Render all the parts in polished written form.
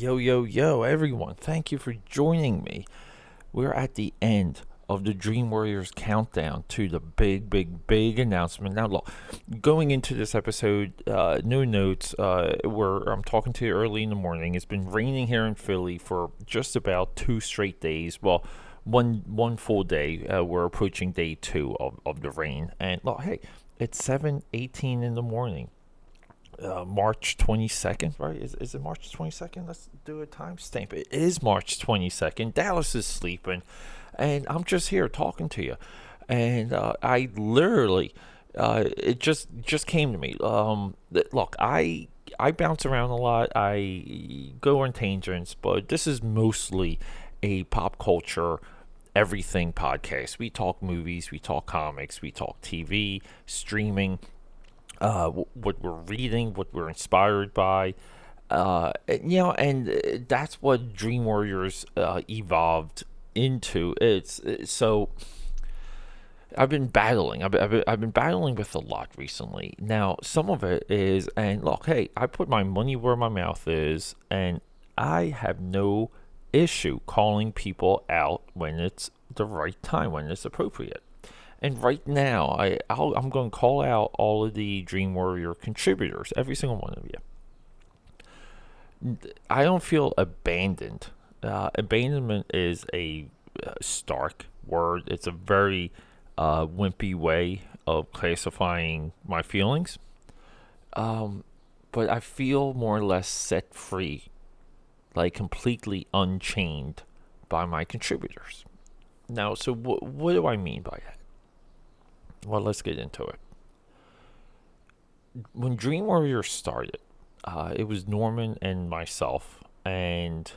Yo, yo, yo, everyone, thank you for joining me. We're at the end of the Dream Warriors countdown to the big announcement. Now, look, going into this episode, no notes. Where I'm talking to you early in the morning. It's been raining here in Philly for just about 2 straight days. Well, one full day. We're approaching day two of the rain. And look, hey, it's 7:18 in the morning. March 22nd, right? Is it March 22nd? Let's do a timestamp. It is March 22nd. Dallas is sleeping, and I'm just here talking to you. And I literally, it just came to me. Look, I bounce around a lot. I go on tangents, but this is mostly a pop culture everything podcast. We talk movies, we talk comics, we talk TV, streaming, what we're reading, what we're inspired by, and that's what Dream Warriors evolved into. So I've been battling. I've been battling with a lot recently. Now, some of it is, and look, hey, I put my money where my mouth is, and I have no issue calling people out when it's the right time, when it's appropriate. And right now, I'm going to call out all of the Dream Warrior contributors, every single one of you. I don't feel abandoned. Abandonment is a stark word. It's a very wimpy way of classifying my feelings. But I feel more or less set free, like completely unchained by my contributors. Now, so what do I mean by that? Well, let's get into it. When Dream Warrior started, it was Norman and myself, and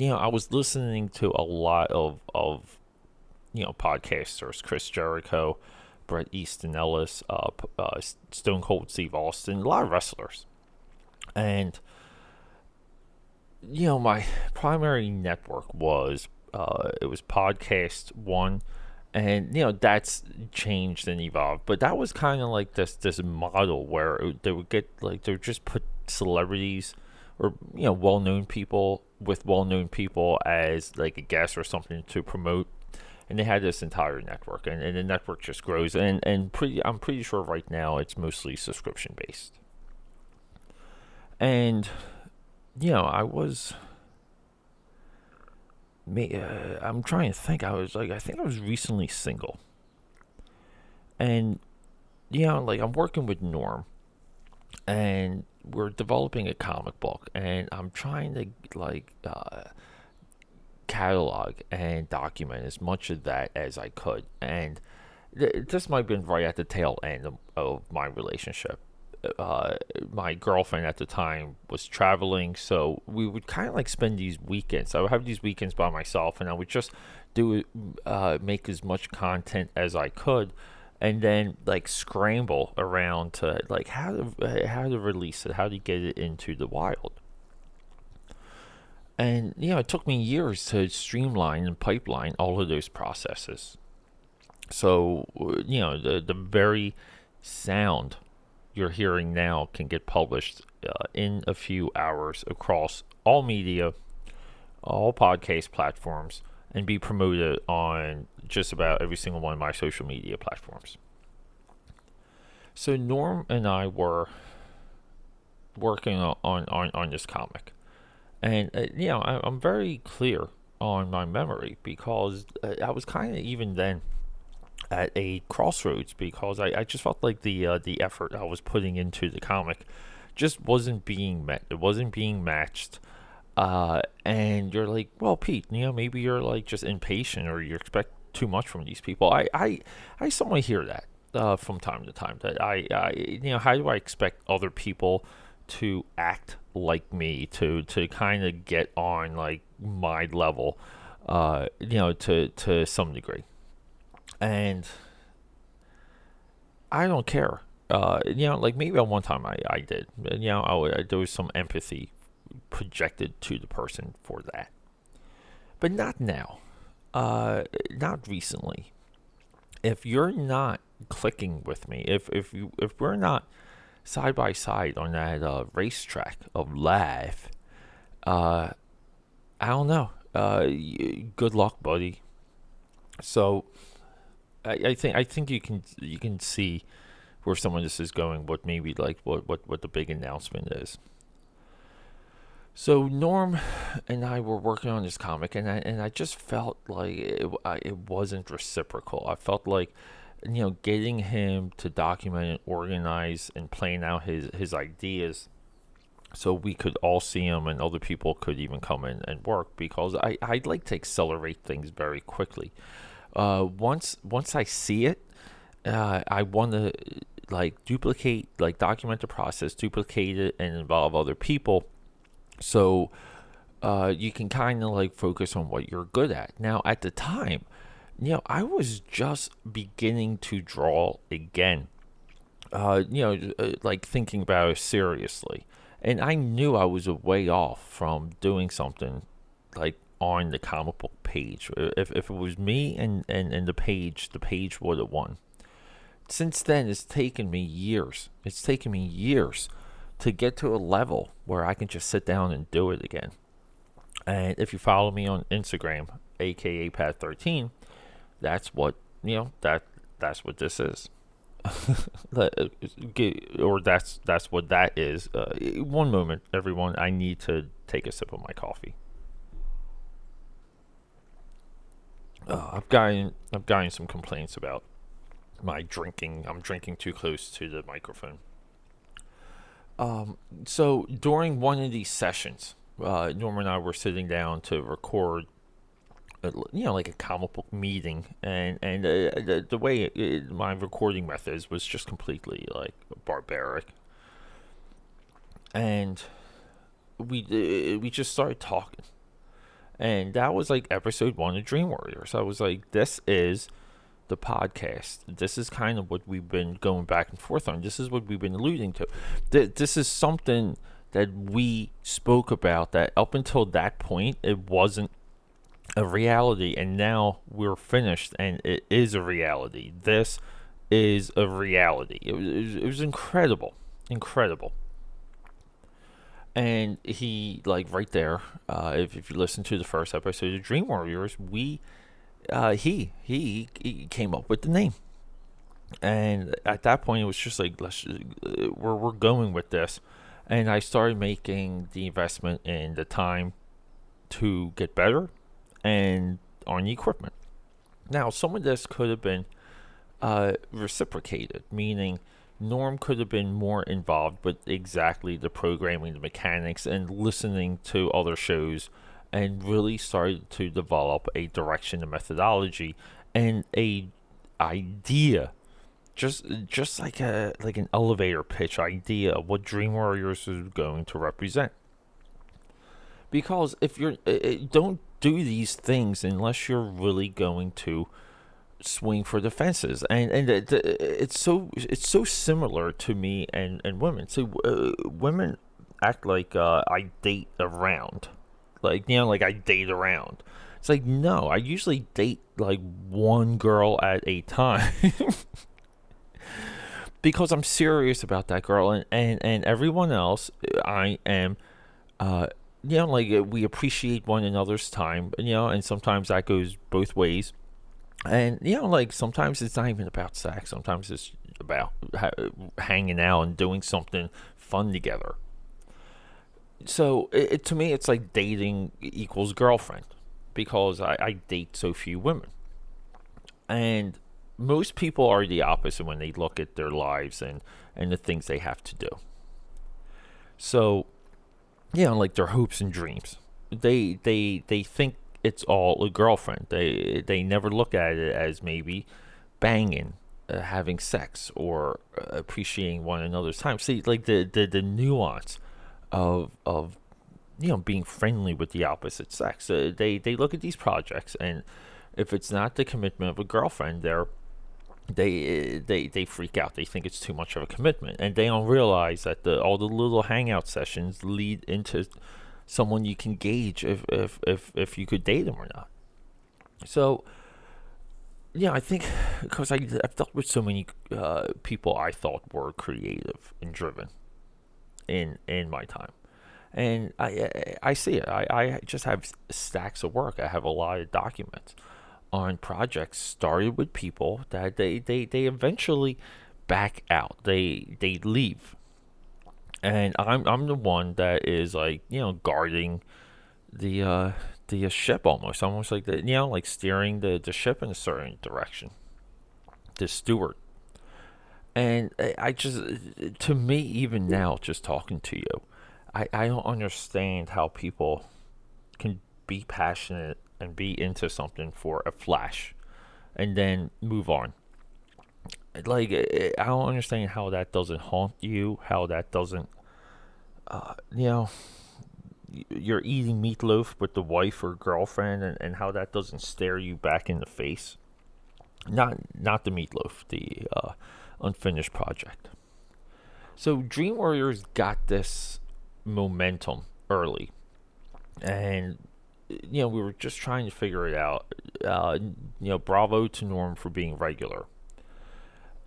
I was listening to a lot of podcasters: Chris Jericho, Bret Easton Ellis, Stone Cold Steve Austin, a lot of wrestlers, and my primary network was it was Podcast One. And that's changed and evolved, but that was kind of like this model where they would get they would just put celebrities or well-known people with well-known people as like a guest or something to promote, and they had this entire network, and the network just grows, and I'm pretty sure right now it's mostly subscription based. And I was. I'm trying to think. I think I was recently single, and I'm working with Norm, and we're developing a comic book, and I'm trying to catalog and document as much of that as I could, and this might have been right at the tail end of my relationship. My girlfriend at the time was traveling, so we would kind of spend these weekends. I would have these weekends by myself, and I would just make as much content as I could, and then scramble around to how to release it, how to get it into the wild. And it took me years to streamline and pipeline all of those processes. So the very sound you're hearing now can get published in a few hours across all media, all podcast platforms, and be promoted on just about every single one of my social media platforms. So Norm and I were working on this comic, and I'm very clear on my memory because I was kind of even then at a crossroads, because I just felt like the effort I was putting into the comic just wasn't being met. It wasn't being matched. And you're like, well, Pete, maybe you're just impatient, or you expect too much from these people. I somewhat hear that from time to time, that how do I expect other people to act like me, to kind of get on my level, to some degree. And I don't care. Maybe at one time I did. There was some empathy projected to the person for that, but not now. Not recently. If you're not clicking with me, if we're not side by side on that racetrack of life, Uh, I don't know. Good luck, buddy. So I think you can see where some of this is going. What maybe like what the big announcement is. So Norm and I were working on this comic, and I just felt like it wasn't reciprocal. I felt like, getting him to document and organize and plan out his ideas so we could all see them and other people could even come in and work, because I'd like to accelerate things very quickly. Once I see it, I want to like duplicate, like document the process, duplicate it, and involve other people, so you can kind of like focus on what you're good at. Now, at the time, I was just beginning to draw again. Like thinking about it seriously, and I knew I was a way off from doing something like on the comic book page. If it was me and the page would have won. Since then, it's taken me years. It's taken me years to get to a level where I can just sit down and do it again. And if you follow me on Instagram, aka Pad13, that's what that's what this is. Or that's what that is. One moment, everyone. I need to take a sip of my coffee. I've gotten some complaints about my drinking. I'm drinking too close to the microphone. So during one of these sessions, Norma and I were sitting down to record, like a comic book meeting, and the way my recording methods was just completely like barbaric, and we just started talking, and that was like episode 1 of Dream Warriors. I was like, this is the podcast. This is kind of what we've been going back and forth on. This is what we've been alluding to. This is something that we spoke about, that up until that point it wasn't a reality, and now we're finished and it is a reality. This is a reality. It was incredible. And he, like, right there, if you listen to the first episode of Dream Warriors, he came up with the name, and at that point it was just like, we're going with this, and I started making the investment in the time to get better and on the equipment. Now, some of this could have been reciprocated, meaning Norm could have been more involved with exactly the programming, the mechanics, and listening to other shows, and really started to develop a direction, a methodology, and a idea, just like an elevator pitch idea of what Dream Warriors is going to represent. Because if you're don't do these things unless you're really going to swing for the fences, and it's so similar to me and women. So women act like I date around, like I date around. It's like, no, I usually date like one girl at a time. Because I'm serious about that girl, and everyone else, I am like, we appreciate one another's time, and sometimes that goes both ways. And like, sometimes it's not even about sex. Sometimes it's about hanging out and doing something fun together. So to me, it's like dating equals girlfriend, because I date so few women, and most people are the opposite when they look at their lives and the things they have to do. So like their hopes and dreams, they think it's all a girlfriend. They never look at it as maybe banging, having sex, or appreciating one another's time. See, like the nuance of being friendly with the opposite sex. They look at these projects, and if it's not the commitment of a girlfriend, they freak out. They think it's too much of a commitment, and they don't realize that all the little hangout sessions lead into someone you can gauge if you could date them or not. So I think, because I've dealt with so many people I thought were creative and driven in my time, And I see it. I just have stacks of work. I have a lot of documents on projects started with people that they eventually back out. They leave. And I'm the one that is like, guarding the ship, almost like like steering the ship in a certain direction. The steward. And I just, to me, even now, just talking to you, I don't understand how people can be passionate and be into something for a flash and then move on. Like, I don't understand how that doesn't haunt you, how that doesn't, you know, you're eating meatloaf with the wife or girlfriend, and how that doesn't stare you back in the face. Not the meatloaf, the unfinished project. So Dream Warriors got this momentum early, and we were just trying to figure it out. Bravo to Norm for being regular.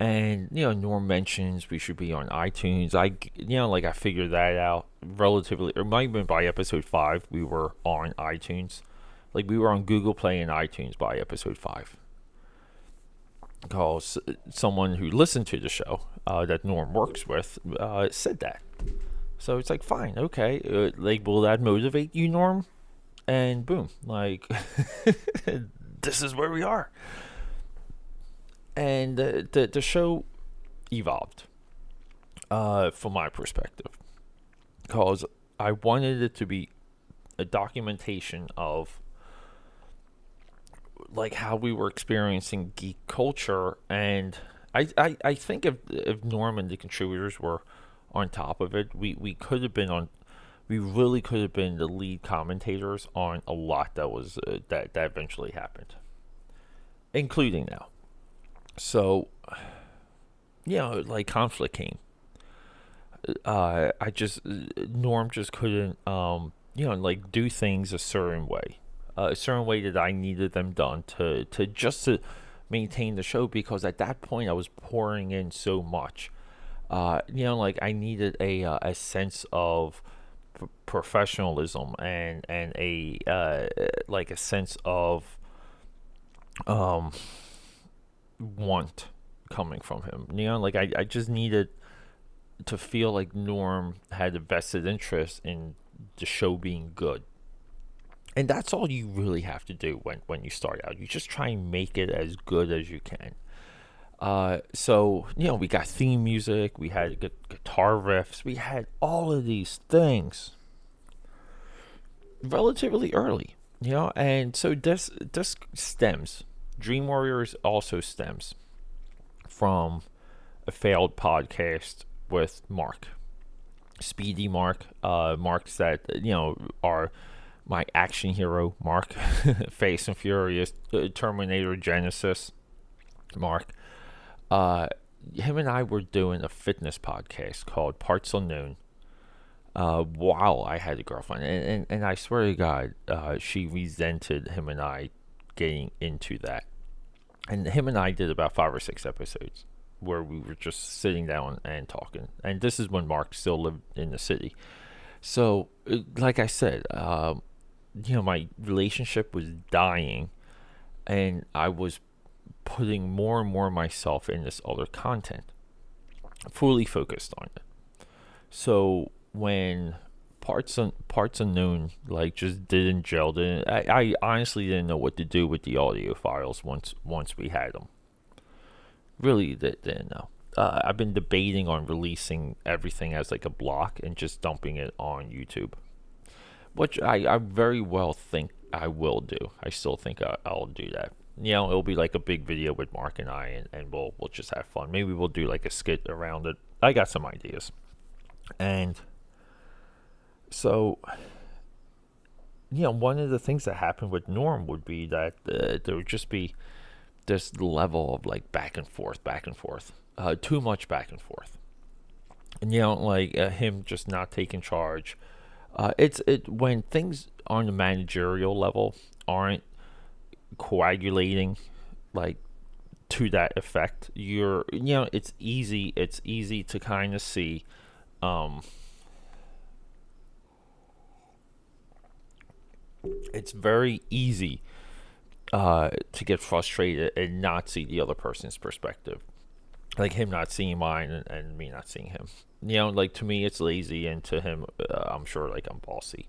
And Norm mentions we should be on iTunes. I figured that out relatively. It might have been by episode 5 we were on iTunes. Like, we were on Google Play and iTunes by episode 5. Because someone who listened to the show that Norm works with said that. So it's like, fine, okay. Will that motivate you, Norm? And boom, this is where we are. And the show evolved from my perspective, because I wanted it to be a documentation of how we were experiencing geek culture. And I think if Norm and the contributors were on top of it, we could have been on. We really could have been the lead commentators on a lot that was that eventually happened, including now. So, conflict came. Norm just couldn't, do things a certain way that I needed them done to maintain the show, because at that point I was pouring in so much. I needed a sense of professionalism and a sense of want coming from him. I just needed to feel like Norm had a vested interest in the show being good. And that's all you really have to do when you start out. You just try and make it as good as you can. So we got theme music, we had guitar riffs, we had all of these things relatively early, and so this stems. Dream Warriors also stems from a failed podcast with Mark. Speedy Mark. Marks that, are my action hero, Mark. Fast and Furious, Terminator Genesis, Mark. Him and I were doing a fitness podcast called Parts Unknown. While I had a girlfriend. And I swear to God, she resented him and I getting into that. And him and I did about 5 or 6 episodes where we were just sitting down and talking. And this is when Mark still lived in the city. So, like I said, my relationship was dying, and I was putting more and more myself in this other content, fully focused on it. So when Parts Unknown just didn't gel. I honestly didn't know what to do with the audio files once we had them. Really didn't know. I've been debating on releasing everything as a block and just dumping it on YouTube, which I very well think I will do. I still think I'll do that. It'll be like a big video with Mark and I, and we'll just have fun. Maybe we'll do a skit around it. I got some ideas. And so, one of the things that happened with Norm would be that there would just be this level of back and forth, too much back and forth. And him just not taking charge. It's when things on the managerial level aren't coagulating to that effect. It's easy to kind of see It's very easy to get frustrated and not see the other person's perspective. Like him not seeing mine and me not seeing him. Like to me it's lazy, and to him, I'm sure like I'm bossy.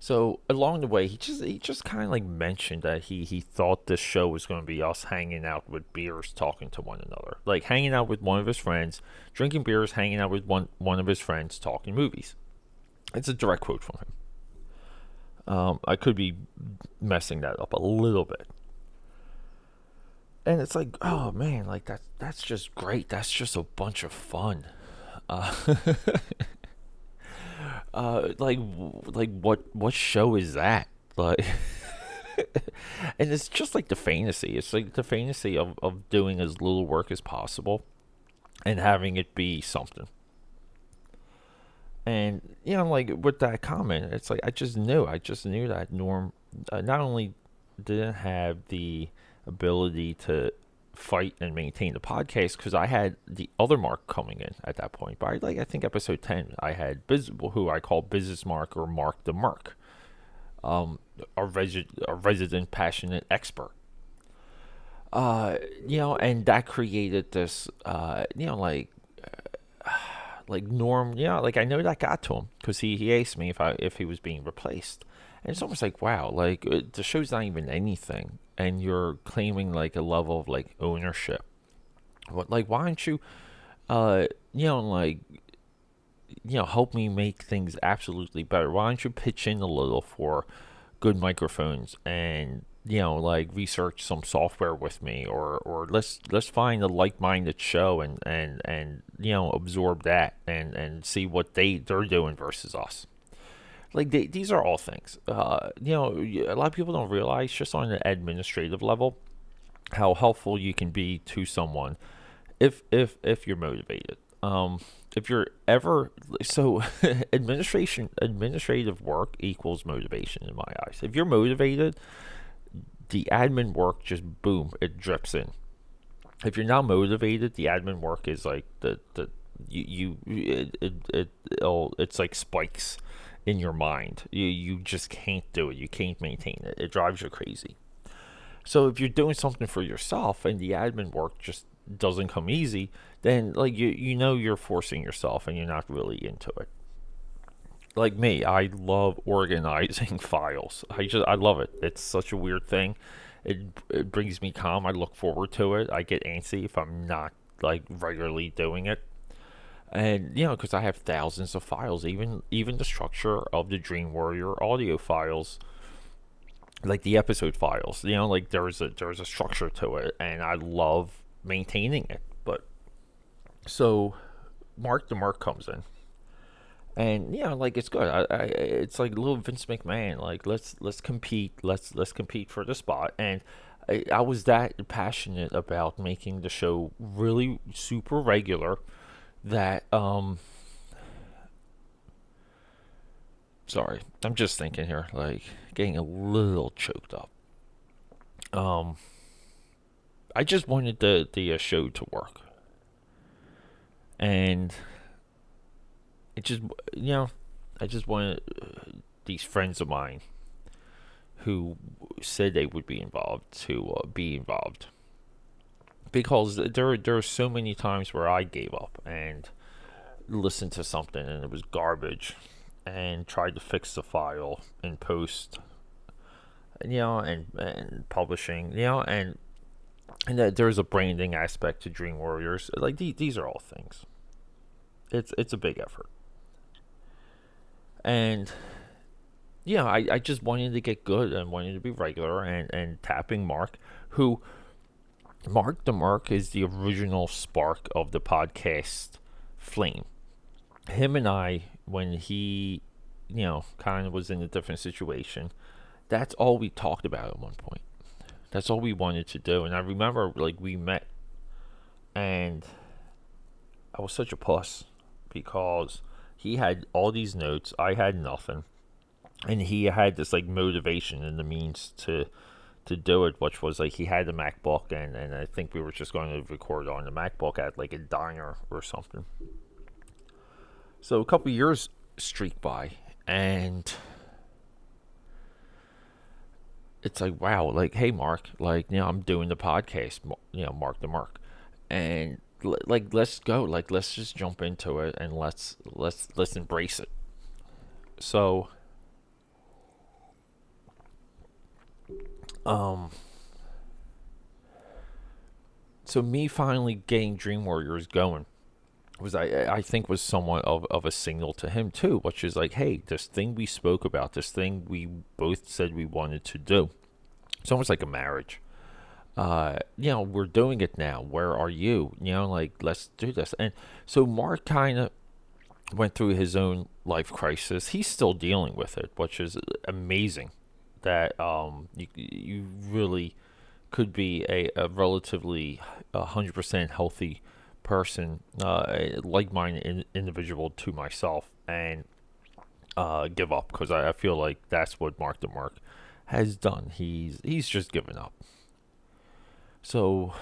So along the way, he just kind of like mentioned that he thought this show was going to be us hanging out with beers, talking to one another, like hanging out with one of his friends, drinking beers, hanging out with one of his friends, talking movies. It's a direct quote from him. I could be messing that up a little bit, and it's like, oh man, like that's just great. That's just a bunch of fun. Uh, like what show is that? Like, and it's just like the fantasy. It's like the fantasy of doing as little work as possible and having it be something. And like with that comment, it's like I just knew that Norm not only didn't have the ability to fight and maintain the podcast, because I had the other Mark coming in at that point. But I think episode 10, I had who I call Business Mark, or Mark the Merc, a resident passionate expert. And that created this, like Norm, like I know that got to him because he asked me if he was being replaced, and it's almost like, wow, like the show's not even anything, and you're claiming like a level of like ownership. What, like, why don't you, uh, like, help me make things absolutely better? Why don't you pitch in a little for good microphones, and like research some software with me, or let's find a like-minded show, and absorb that, and see what they're doing versus us. Like, these are all things, a lot of people don't realize, just on an administrative level, how helpful you can be to someone if you're motivated. If you're ever so administrative work equals motivation in my eyes. If you're motivated, the admin work just boom, it drips in. If you're not motivated, the admin work is like the it's like spikes in your mind. You just can't do it. You can't maintain it. It drives you crazy. So if you're doing something for yourself and the admin work just doesn't come easy, then like you're forcing yourself and you're not really into it. Like me, I love organizing files. I love it. It's such a weird thing. It brings me calm. I look forward to it. I get antsy if I'm not like regularly doing it. And because I have thousands of files, even the structure of the Dream Warrior audio files, like the episode files, like there's a structure to it, and I love maintaining it. But so Mark the Mark comes in, and like it's good. It's like little Vince McMahon. Like let's compete. Let's compete for the spot. And I was that passionate about making the show really super regular that sorry, I'm just thinking here, like getting a little choked up. Um, I just wanted the show to work, and it just I just wanted these friends of mine who said they would be involved to be involved, because there are so many times where I gave up and listened to something and it was garbage, and tried to fix the file in post, and publishing, and that there's a branding aspect to Dream Warriors. Like these are all things. It's a big effort, and I just wanted to get good and wanted to be regular, and tapping Mark, who Mark the Mark is the original spark of the podcast flame. Him and I, when he, kind of was in a different situation, that's all we talked about at one point. That's all we wanted to do. And I remember, like, we met, and I was such a puss because he had all these notes, I had nothing, and he had this like motivation and the means to do it, which was like he had a MacBook, and I think we were just going to record on the MacBook at like a diner or something. So a couple years streak by, and it's like, wow, like, hey, Mark, like, I'm doing the podcast, Mark the Mark, and like, let's go, like, let's just jump into it, and let's embrace it. So, um, so me finally getting Dream Warriors going was, I think, was somewhat of a signal to him too, which is like, hey, this thing we spoke about, this thing we both said we wanted to do. It's almost like a marriage. We're doing it now. Where are you? Like, let's do this. And so Mark kind of went through his own life crisis. He's still dealing with it, which is amazing. That you really could be a relatively 100% healthy person, like-minded individual to myself, and give up, because I feel like that's what Mark the Mark has done. He's just given up. So,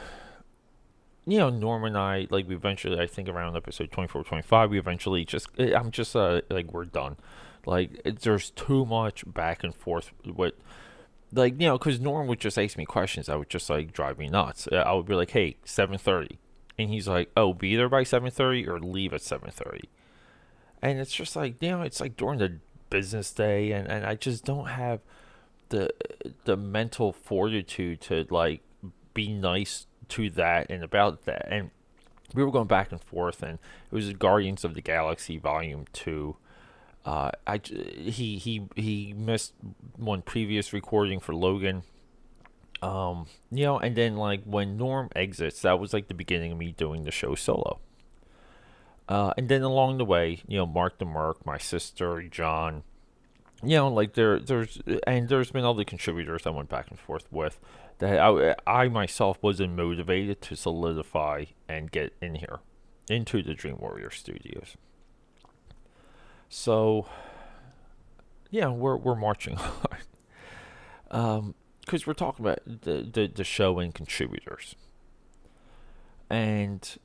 Norm and I, like, we eventually, I think around episode 24, 25, we eventually just, I'm just, like, we're done. Like, there's too much back and forth with, like, because Norm would just ask me questions that would just, like, drive me nuts. I would be like, hey, 7:30. And he's like, oh, be there by 7:30 or leave at 7:30. And it's just like, it's like during the business day, and I just don't have the mental fortitude to, like, be nice to that and about that. And we were going back and forth, and it was Guardians of the Galaxy Volume 2. He missed one previous recording for Logan. And then, like, when Norm exits, that was like the beginning of me doing the show solo. And then along the way, Mark the Merc, my sister, John, like, there's been other contributors I went back and forth with that I myself wasn't motivated to solidify and get in here into the Dream Warrior Studios. So, we're marching on, because we're talking about the show and contributors, and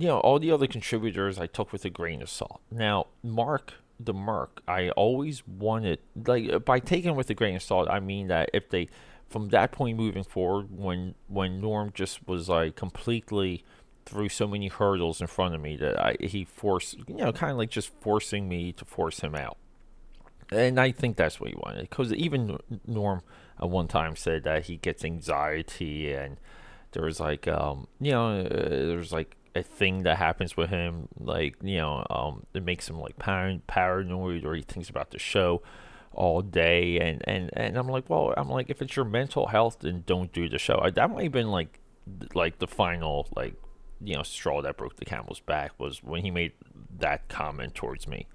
all the other contributors I took with a grain of salt. Now, Mark the Merc, I always wanted, like, by taking with a grain of salt, I mean that if they, from that point moving forward, when Norm just was, like, completely threw so many hurdles in front of me that he forced, kind of like just forcing me to force him out. And I think that's what he wanted, because even Norm at one time said that he gets anxiety, and there was like, there's like a thing that happens with him, like, it makes him like paranoid, or he thinks about the show all day, and I'm like, well, if it's your mental health, then don't do the show. That might have been like the final, like, straw that broke the camel's back, was when he made that comment towards me.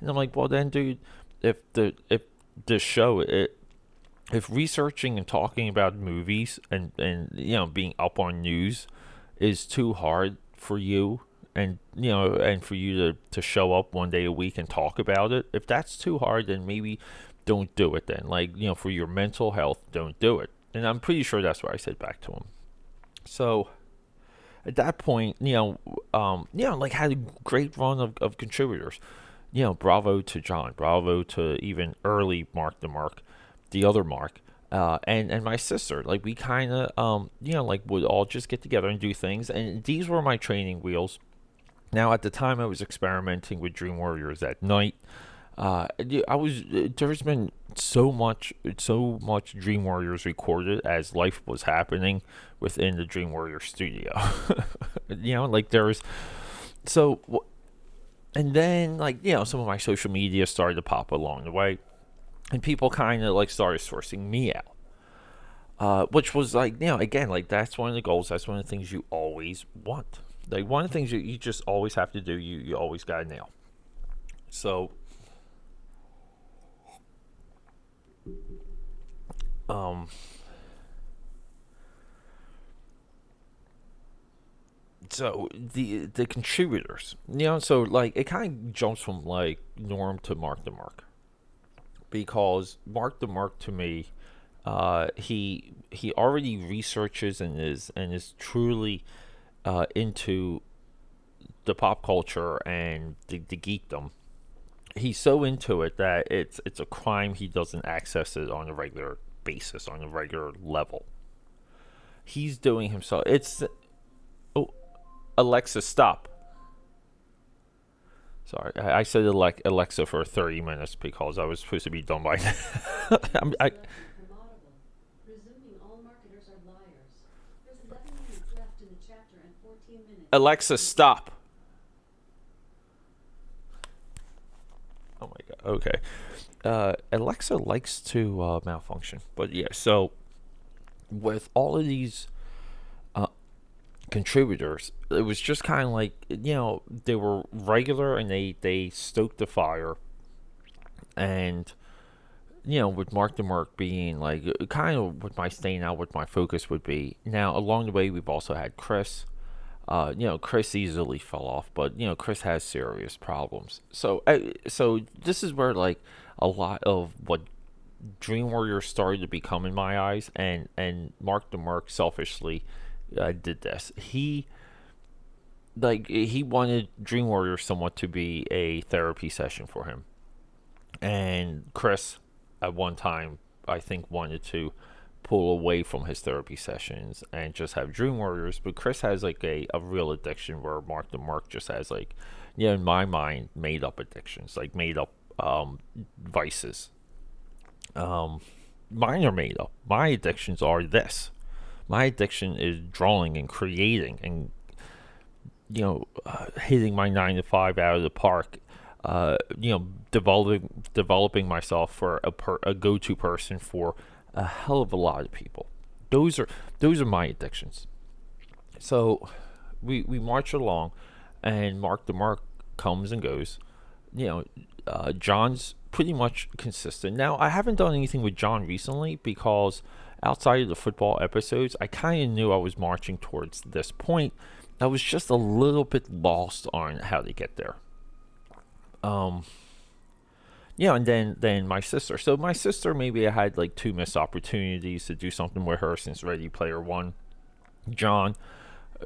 And I'm like, well, then, dude, if the show, if researching and talking about movies and being up on news is too hard for you, and and for you to show up one day a week and talk about it, if that's too hard, then maybe don't do it. Then, like, for your mental health, don't do it. And I'm pretty sure that's what I said back to him. So at that point, like, had a great run of contributors. Bravo to John, bravo to even early Mark the Mark, the other Mark, and my sister. Like, we kind of, like, would all just get together and do things, and these were my training wheels. Now, at the time, I was experimenting with Dream Warriors at night. There's been so much Dream Warriors recorded as life was happening within the Dream Warrior studio. Like, there's, so, and then, like, some of my social media started to pop along the way, and people kind of, like, started sourcing me out, which was, like, again, like, that's one of the goals. That's one of the things you always want. Like, one of the things you just always have to do, you always gotta nail. So, so the contributors, so, like, it kind of jumps from, like, Norm to Mark the Mark, because Mark the Mark, to me, he already researches and is truly into the pop culture and the geekdom. He's so into it that it's a crime he doesn't access it on a regular basis, on a regular level. He's doing himself. Oh, Alexa, stop. Sorry, I said Alexa for 30 minutes because I was supposed to be done by now. Alexa, stop. Oh my god. Okay. Alexa likes to malfunction, but yeah. So with all of these contributors, it was just kind of like, they were regular and they stoked the fire, and with Mark the Merc being like kind of what my staying out, what my focus would be. Now along the way, we've also had Chris. Chris easily fell off, but Chris has serious problems. So this is where like a lot of what Dream Warrior started to become in my eyes, and Mark the Merc selfishly did this. He wanted Dream Warrior somewhat to be a therapy session for him, and Chris at one time I think wanted to pull away from his therapy sessions and just have Dream Warriors. But Chris has like a real addiction, where Mark the Merc just has like, in my mind, made up addictions, like made up vices. Mine are made up. My addictions are this. My addiction is drawing and creating and hitting my 9 to 5 out of the park. Developing myself for a go-to person for a hell of a lot of people. Those are my addictions. So we march along, and Mark the Merc comes and goes. John's pretty much consistent. Now, I haven't done anything with John recently because outside of the football episodes, I kind of knew I was marching towards this point. I was just a little bit lost on how to get there. And then my sister. So my sister, maybe I had like 2 missed opportunities to do something with her since Ready Player One. John,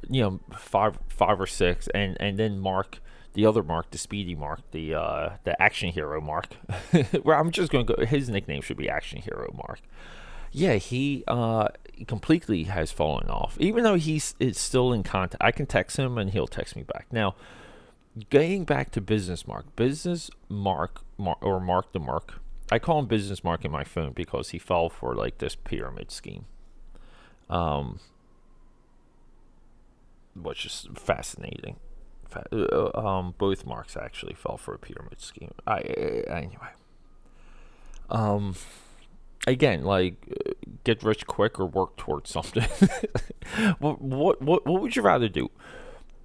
5 or 6, and then Mark, the other Mark, the Speedy Mark, the action hero Mark. Where I'm just going to go. His nickname should be Action Hero Mark. Yeah, he completely has fallen off. Even though is still in contact, I can text him and he'll text me back. Now, getting back to Business Mark or Mark the Merc. I call him Business Mark in my phone because he fell for like this pyramid scheme. Which is fascinating. Both Marks actually fell for a pyramid scheme. Anyway. Again, like, get rich quick or work towards something. What would you rather do?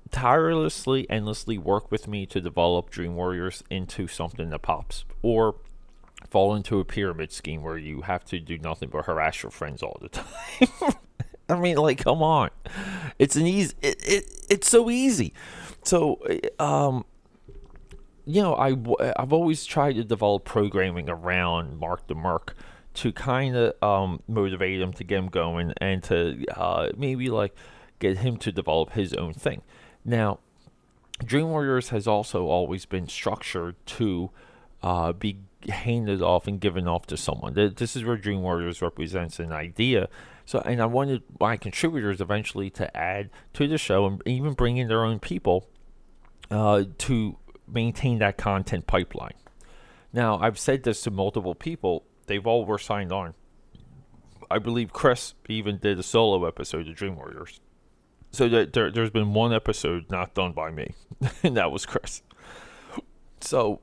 Tirelessly, endlessly work with me to develop Dream Warriors into something that pops, or fall into a pyramid scheme where you have to do nothing but harass your friends all the time? I mean, like, come on. It's an easy. It's so easy. So, I've always tried to develop programming around Mark the Merc to kind of motivate him, to get him going, and to maybe like get him to develop his own thing. Now, Dream Warriors has also always been structured to be handed off and given off to someone. This is where Dream Warriors represents an idea. So, and I wanted my contributors eventually to add to the show and even bring in their own people to maintain that content pipeline. Now, I've said this to multiple people. They've all were signed on. I believe Chris even did a solo episode of Dream Warriors. So there's been one episode not done by me, and that was Chris. So,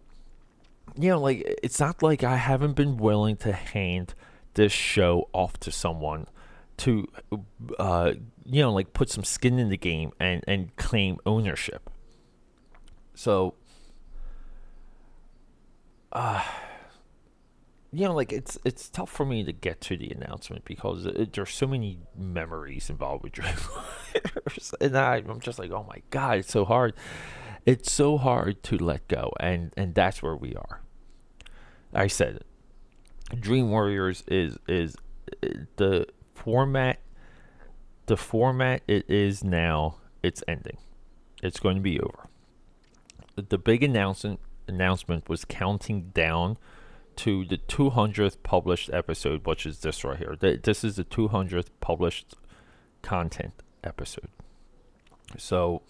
like, it's not like I haven't been willing to hand this show off to someone to, like, put some skin in the game and claim ownership. So, like, it's tough for me to get to the announcement because there's so many memories involved with Dream Warriors, and I'm just like, oh my god, it's so hard. It's so hard to let go, and that's where we are. I said it. Dream Warriors is the format. The format it is now. It's ending. It's going to be over. The big announcement was counting down to the 200th published episode, which is this right here. This is the 200th published content episode. So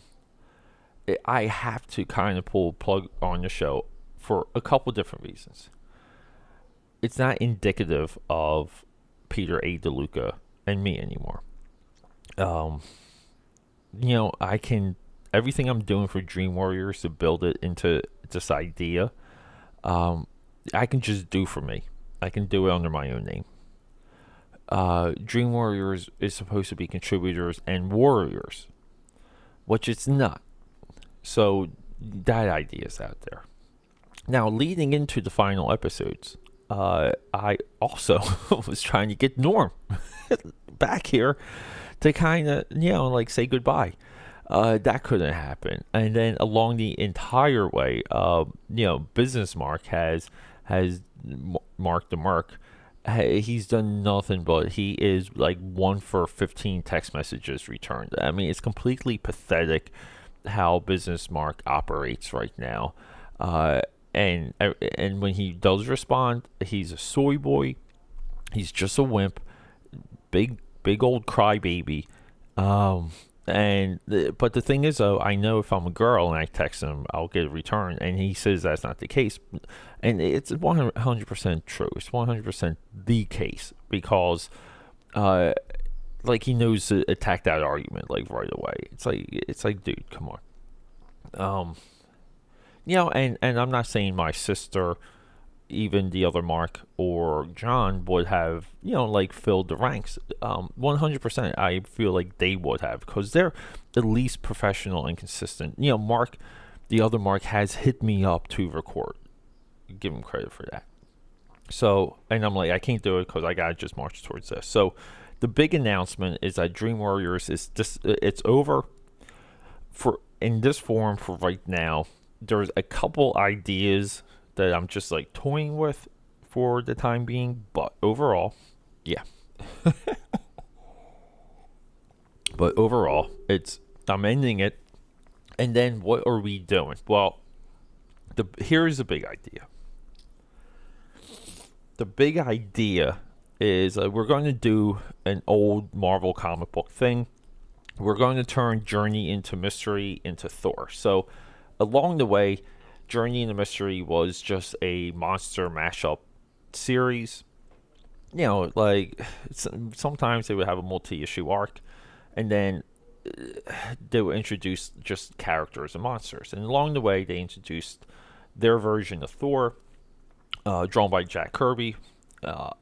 I have to kind of pull a plug on the show for a couple different reasons. It's not indicative of Peter A. DeLuca and me anymore. I can, everything I'm doing for Dream Warriors to build it into this idea, I can just do for me. I can do it under my own name. Dream Warriors is supposed to be contributors and warriors, which it's not. So that idea is out there. Now, leading into the final episodes, I also was trying to get Norm back here to kind of, say goodbye. That couldn't happen. And then along the entire way, Business Mark has Mark the Merc. He's done nothing but he is like 1 for 15 text messages returned. I mean, it's completely pathetic how Business Mark operates right now. And when he does respond, he's a soy boy. He's just a wimp, big old crybaby. But the thing is, though, I know if I'm a girl and I text him, I'll get a return, and he says that's not the case, and it's 100% true. It's 100% the case because, he knows to attack that argument like right away. It's like, dude, come on. And I'm not saying my sister, even the other Mark or John would have, filled the ranks. 100%, I feel like they would have because they're at least professional and consistent. Mark, the other Mark, has hit me up to record. Give him credit for that. So, and I'm like, I can't do it because I gotta just march towards this. So, the big announcement is that Dream Warriors is just it's over for in this form for right now. There's a couple ideas that I'm just like toying with for the time being, but overall, yeah. But overall, I'm ending it. And then what are we doing? Well, here's the big idea. The big idea is we're going to do an old Marvel comic book thing. We're going to turn Journey into Mystery into Thor. So along the way, Journey into Mystery was just a monster mashup series. Sometimes they would have a multi-issue arc, and then they would introduce just characters and monsters. And along the way, they introduced their version of Thor, drawn by Jack Kirby,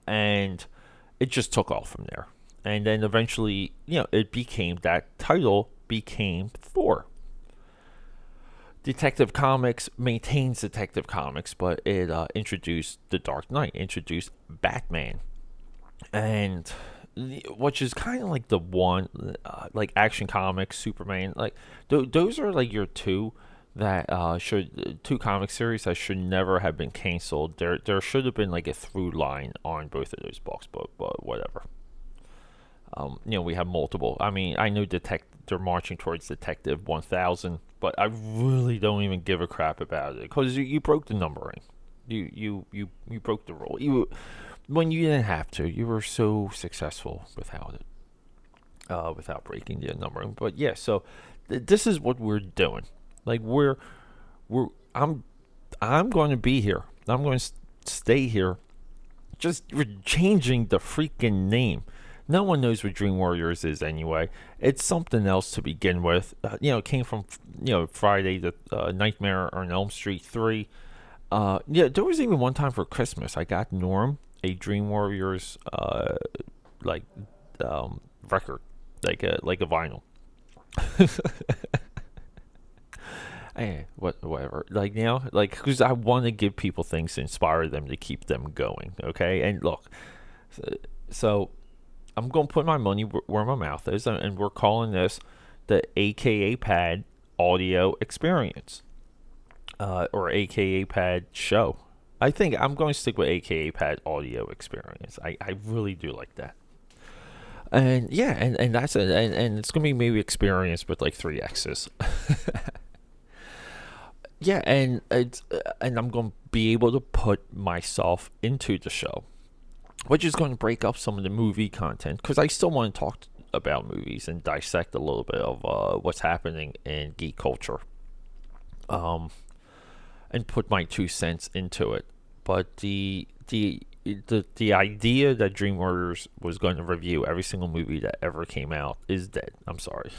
and it just took off from there. And then eventually, that title became Thor. Detective Comics maintains Detective Comics, but it introduced The Dark Knight, introduced Batman, and which is kind of like the one, like Action Comics, Superman, like those are like your two that two comic series that should never have been canceled. There should have been like a through line on both of those books, but whatever. We have multiple. I mean, I know they're marching towards Detective 1000, but I really don't even give a crap about it because you broke the numbering. You broke the rule. When you didn't have to, you were so successful without it, without breaking the numbering. But yeah, so this is what we're doing. Like I'm going to be here. I'm going to stay here. Just we're changing the freaking name. No one knows what Dream Warriors is anyway. It's something else to begin with. It came from, Friday the Nightmare on Elm Street 3. There was even one time for Christmas I got Norm a Dream Warriors record, like a vinyl. Whatever. Because I want to give people things to inspire them to keep them going. Okay, and look, so I'm going to put my money where my mouth is, and we're calling this the AKAPAD audio experience, or AKAPAD show. I think I'm going to stick with AKAPAD audio experience. I really do like that. And yeah, and that's it. And it's going to be maybe experience with like 3 X's. yeah, and I'm going to be able to put myself into the show, which is going to break up some of the movie content because I still want to talk about movies and dissect a little bit of what's happening in geek culture, and put my 2 cents into it. But the idea that Dream Warriors was going to review every single movie that ever came out is dead. I'm sorry,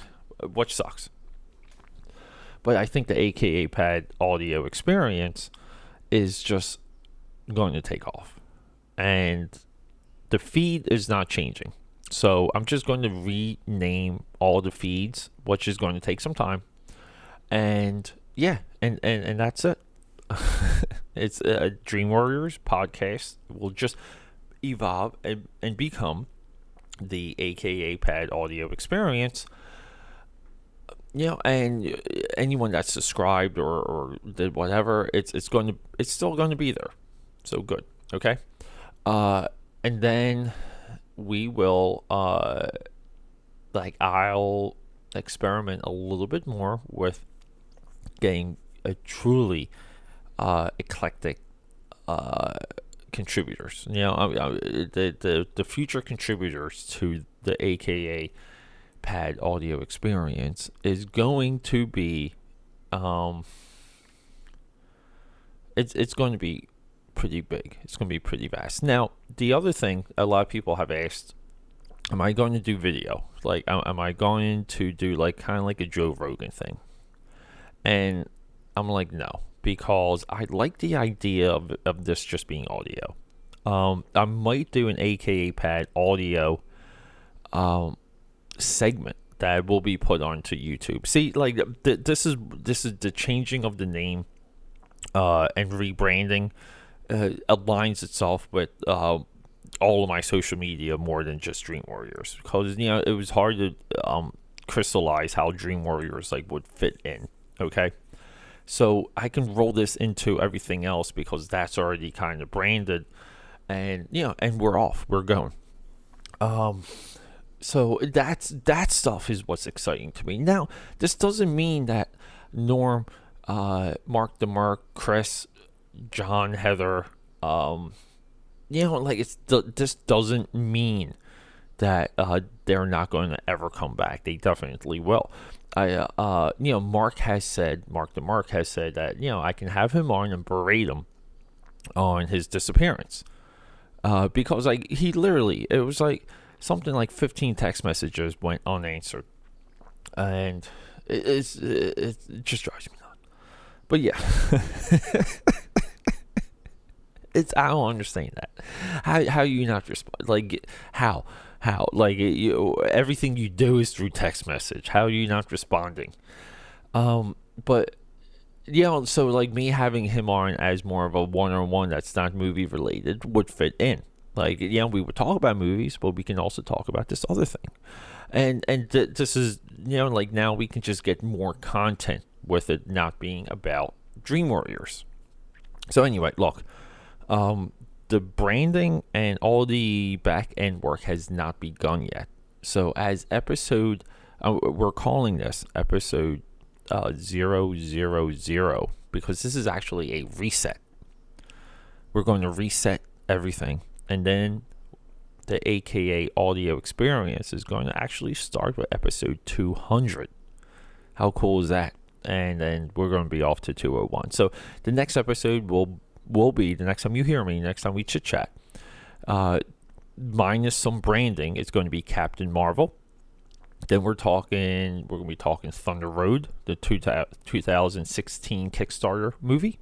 which sucks. But I think the AKAPAD audio experience is just going to take off, and the feed is not changing. So I'm just going to rename all the feeds, which is going to take some time. And yeah, and that's it. It's a Dream Warriors podcast will just evolve and become the AKAPAD audio experience. And anyone that's subscribed or did whatever, it's still going to be there. So good, okay. And then we will I'll experiment a little bit more with getting a truly eclectic contributors. The future contributors to the AKA Pad audio experience is going to be it's going to be pretty big. It's going to be pretty vast. Now, the other thing a lot of people have asked, am I going to do video? Am I going to do kind of like a Joe Rogan thing? And I'm like, no, because I like the idea of this just being audio. I might do an AKAPAD audio segment that will be put onto YouTube. See, this is the changing of the name and rebranding aligns itself with all of my social media more than just Dream Warriors, because it was hard to crystallize how Dream Warriors would fit in. Okay, so I can roll this into everything else because that's already kind of branded, and and we're off, we're going. So that stuff is what's exciting to me. Now, this doesn't mean that Norm, Mark the Merc, Chris, John, Heather, this doesn't mean that they're not going to ever come back. They definitely will. Mark the Merc has said that I can have him on and berate him on his disappearance, because he literally, it was something like 15 text messages went unanswered, and it just drives me nuts. But yeah, I don't understand that. How you not respond? How everything you do is through text message. How are you not responding? But so me having him on as more of a one-on-one that's not movie related would fit in. We would talk about movies, but we can also talk about this other thing. And this is, now we can just get more content with it not being about Dream Warriors. So anyway, look, the branding and all the back end work has not begun yet. So as episode, we're calling this episode 000, because this is actually a reset. We're going to reset everything. And then the AKA audio experience is going to actually start with episode 200. How cool is that? And then we're going to be off to 201. So the next episode will be, the next time you hear me, next time we chit chat, minus some branding, it's going to be Captain Marvel. Then we're going to be talking Thunder Road, the 2016 Kickstarter movie.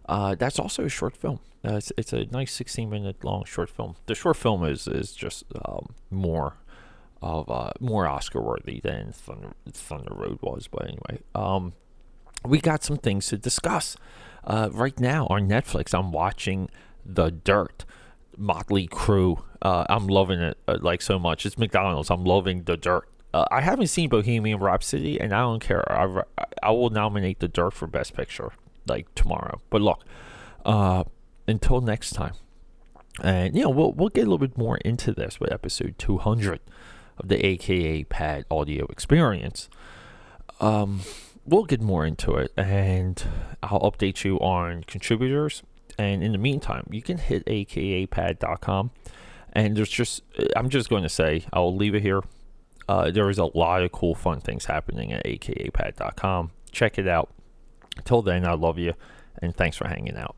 That's also a short film. It's a nice 16-minute long short film. The short film is just more Oscar worthy than Thunder Road was. But anyway, we got some things to discuss. Right now on Netflix, I'm watching The Dirt, Motley Crue. I'm loving it so much. It's McDonald's. I'm loving The Dirt. I haven't seen Bohemian Rhapsody, and I don't care. I will nominate The Dirt for Best Picture tomorrow. But look, until next time, and we'll get a little bit more into this with episode 200 of the AKA Pad audio experience. we'll get more into it, and I'll update you on contributors. And in the meantime, you can hit akapad.com. And I'm just going to say, I'll leave it here. There is a lot of cool, fun things happening at akapad.com. Check it out. Till then, I love you, and thanks for hanging out.